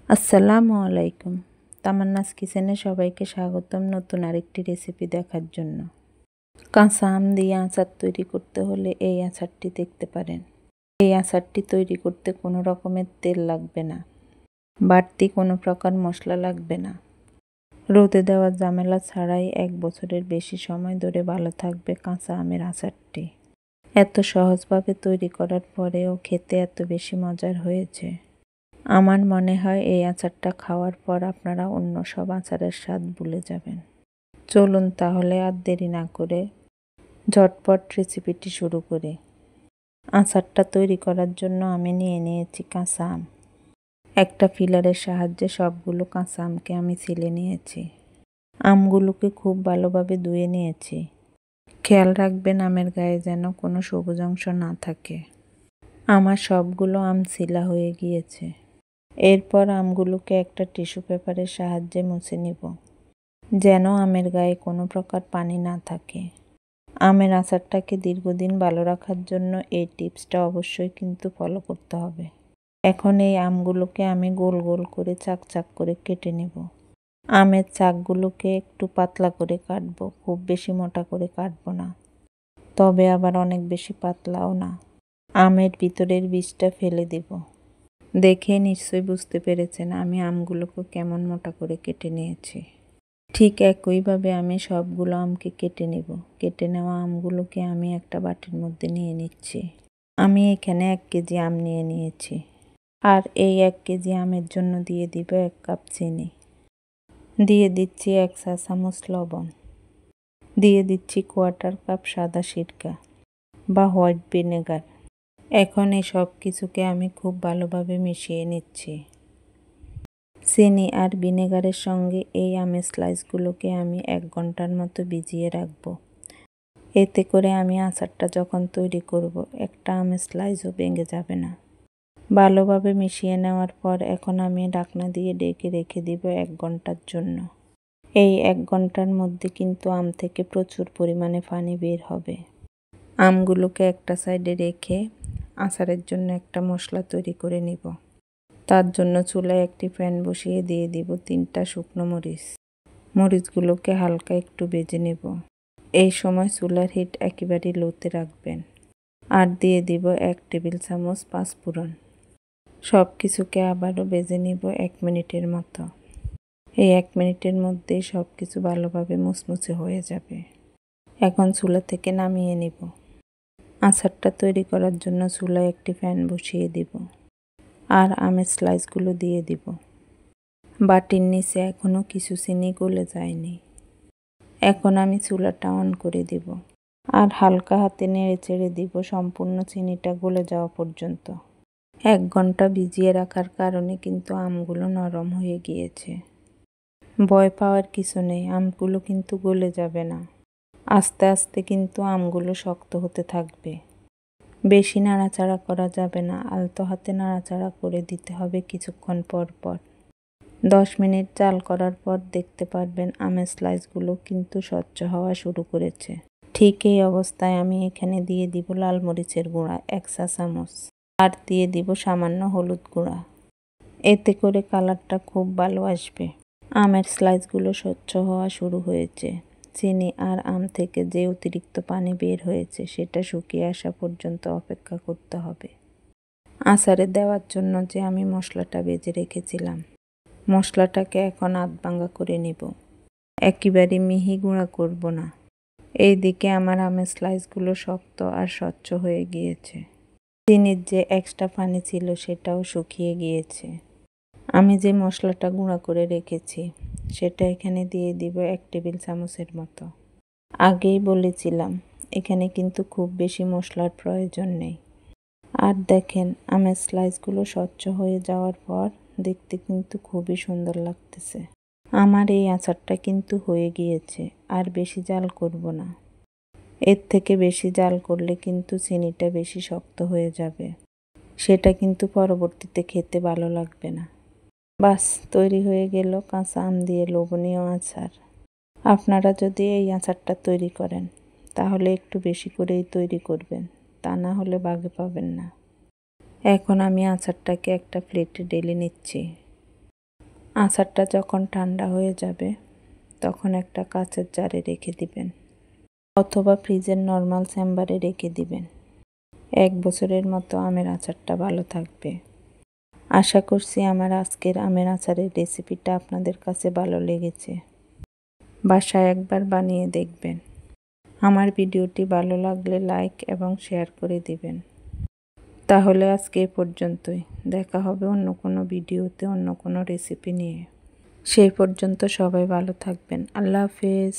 আসসালামু আলাইকুম। তামান্নাস কিচেনে সবাইকে স্বাগতম নতুন আরেকটি রেসিপি দেখার জন্য। কাঁচা আম দিয়ে আচার তৈরি করতে হলে এই আচারটি দেখতে পারেন। এই আচারটি তৈরি করতে কোনো রকমের তেল লাগবে না, বাড়তি কোনো প্রকার মশলা লাগবে না। রোদে দেওয়া ঝামেলা ছাড়াই 1 বছরের বেশি সময় ধরে ভালো থাকবে কাঁচা আমের আচারটি। এত সহজভাবে তৈরি করার পরেও খেতে এত বেশি মজার হয়েছে। আমার মনে হয় এই আচারটা খাওয়ার পর আপনারা অন্য সব আচারের স্বাদ ভুলে যাবেন। চলুন তাহলে আর দেরি না করে ঝটপট রেসিপিটি শুরু করি। আচারটা তৈরি করার জন্য আমি নিয়ে নিয়েছি কাঁচা আম। একটা ফিলারের সাহায্যে সবগুলো কাঁচা আমকে আমি ছিলে নিয়েছি। আমগুলোকে খুব ভালোভাবে ধুয়ে নিয়েছি। খেয়াল রাখবেন আমের গায়ে যেন কোনো সবুজ অংশ না থাকে। আমার সবগুলো আম ছিলা হয়ে গিয়েছে। এরপর আমগুলোকে একটা টিস্যু পেপারের সাহায্যে মুছে নিব, যেন আমের গায়ে কোনো প্রকার পানি না থাকে। আমের আচারটাকে দীর্ঘদিন ভালো রাখার জন্য এই টিপসটা অবশ্যই কিন্তু ফলো করতে হবে। এখন এই আমগুলোকে আমি গোল গোল করে চাক চাক করে কেটে নেব। আমের চাকগুলোকে একটু পাতলা করে কাটবো, খুব বেশি মোটা করে কাটবো না, তবে আবার অনেক বেশি পাতলাও না। আমের ভিতরের বীজটা ফেলে দেব। দেখে নিশ্চয়ই বুঝতে পেরেছেন আমি আমগুলোকে কেমন মোটা করে কেটে নিয়েছি। ঠিক একইভাবে আমি সবগুলো আমকে কেটে নেব। কেটে নেওয়া আমগুলোকে আমি একটা বাটির মধ্যে নিয়ে নিচ্ছি। আমি এখানে 1 কেজি আম নিয়ে নিয়েছি। আর এই 1 কেজি আমের জন্য দিয়ে দিব 1 কাপ চিনি। দিয়ে দিচ্ছি 1 চা চামচ লবণ। দিয়ে দিচ্ছি 1/4 কাপ সাদা সিরকা বা হোয়াইট ভিনেগার। এখন এই সব কিছুকে আমি খুব ভালোভাবে মিশিয়ে নিচ্ছি। চিনি আর ভিনেগারের সঙ্গে এই আমের স্লাইসগুলোকে আমি 1 ঘন্টার মতো ভিজিয়ে রাখবো। এতে করে আমি আচারটা যখন তৈরি করব একটা আমের স্লাইসও ভেঙে যাবে না। ভালোভাবে মিশিয়ে নেওয়ার পর এখন আমি ঢাকনা দিয়ে ঢেকে রেখে দিব 1 ঘন্টার জন্য। এই 1 ঘন্টার মধ্যে কিন্তু আম থেকে প্রচুর পরিমাণে পানি বের হবে। আমগুলোকে একটা সাইডে রেখে আচারের জন্য একটা মশলা তৈরি করে নিব। তার জন্য চুলায় একটি প্যান বসিয়ে দিয়ে দিব 3টা শুকনো মরিচ। মরিচগুলোকে হালকা একটু ভেজে নেব। এই সময় চুলার হিট একেবারে লোতে রাখবেন। আর দিয়ে দিব 1 টেবিল চামচ পাঁচফোড়ন। সব কিছুকে আবারও ভেজে নিব 1 মিনিটের মতো। এই 1 মিনিটের মধ্যেই সব কিছু ভালোভাবে মুচমুচে হয়ে যাবে। এখন চুলা থেকে নামিয়ে নিব। আচারটা তৈরি করার জন্য চুলায় একটি প্যান বসিয়ে দিব আর আমের স্লাইসগুলো দিয়ে দিব। বাটির নিচে এখনও কিছু চিনি গলে যায়নি। এখন আমি চুলাটা অন করে দিব আর হালকা হাতে নেড়ে চেড়ে দিব সম্পূর্ণ চিনিটা গলে যাওয়া পর্যন্ত। 1 ঘন্টা ভিজিয়ে রাখার কারণে কিন্তু আমগুলো নরম হয়ে গিয়েছে। ভয় পাওয়ার কিছু নেই, আমগুলো কিন্তু গলে যাবে না। আস্তে আস্তে কিন্তু আমগুলো শক্ত হতে থাকবে। বেশি নাড়াচাড়া করা যাবে না, আলতো হাতে নাড়াচাড়া করে দিতে হবে কিছুক্ষণ পর পর। 10 মিনিট জাল করার পর দেখতে পারবেন আমের স্লাইসগুলো কিন্তু স্বচ্ছ হওয়া শুরু করেছে। ঠিক এই অবস্থায় আমি এখানে দিয়ে দিব লাল মরিচের গুঁড়া 1 চা চামচ আর দিয়ে দিব সামান্য হলুদ গুঁড়া। এতে করে কালারটা খুব ভালো আসবে। আমের স্লাইসগুলো স্বচ্ছ হওয়া শুরু হয়েছে। চিনি আর আম থেকে যে অতিরিক্ত পানি বের হয়েছে সেটা শুকিয়ে আসা পর্যন্ত অপেক্ষা করতে হবে। আচারে দেওয়ার জন্য যে আমি মশলাটা ভেজে রেখেছিলাম, মশলাটাকে এখন আধ ভাঙা করে নিব। একেবারে মিহি গুঁড়া করব না। এইদিকে আমার আমের স্লাইসগুলো শক্ত আর স্বচ্ছ হয়ে গিয়েছে। চিনির যে এক্সট্রা পানি ছিল সেটাও শুকিয়ে গিয়েছে। আমি যে মশলাটা গুঁড়া করে রেখেছি সেটা এখানে দিয়ে দিব 1 টেবিল চামচের মতো। আগেই বলেছিলাম এখানে কিন্তু খুব বেশি মশলার প্রয়োজন নেই। আর দেখেন আমের স্লাইসগুলো স্বচ্ছ হয়ে যাওয়ার পর দেখতে কিন্তু খুবই সুন্দর লাগতেছে। আমার এই আচারটা কিন্তু হয়ে গিয়েছে, আর বেশি জাল করব না। এর থেকে বেশি জাল করলে কিন্তু চিনিটা বেশি শক্ত হয়ে যাবে, সেটা কিন্তু পরবর্তীতে খেতে ভালো লাগবে না। বাস তৈরি হয়ে গেল কাঁচা আম দিয়ে লোভনীয় আচার। আপনারা যদি এই আচারটা তৈরি করেন তাহলে একটু বেশি করেই তৈরি করবেন, তা না হলে ভাগে পাবেন না। এখন আমি আচারটাকে একটা প্লেটে ঢেলে নিচ্ছি। আচারটা যখন ঠান্ডা হয়ে যাবে তখন একটা কাঁচের জারে রেখে দিবেন অথবা ফ্রিজের নর্মাল চেম্বারে রেখে দিবেন। 1 বছরের মতো আমের আচারটা ভালো থাকবে। আশা করছি আমার আজকের আমের আচারের রেসিপিটা আপনাদের কাছে ভালো লেগেছে। বাসায় একবার বানিয়ে দেখবেন। আমার ভিডিওটি ভালো লাগলে লাইক এবং শেয়ার করে দিবেন। তাহলে আজকে এ পর্যন্তই। দেখা হবে অন্য কোনো ভিডিওতে অন্য কোনো রেসিপি নিয়ে। সেই পর্যন্ত সবাই ভালো থাকবেন। আল্লাহ হাফেজ।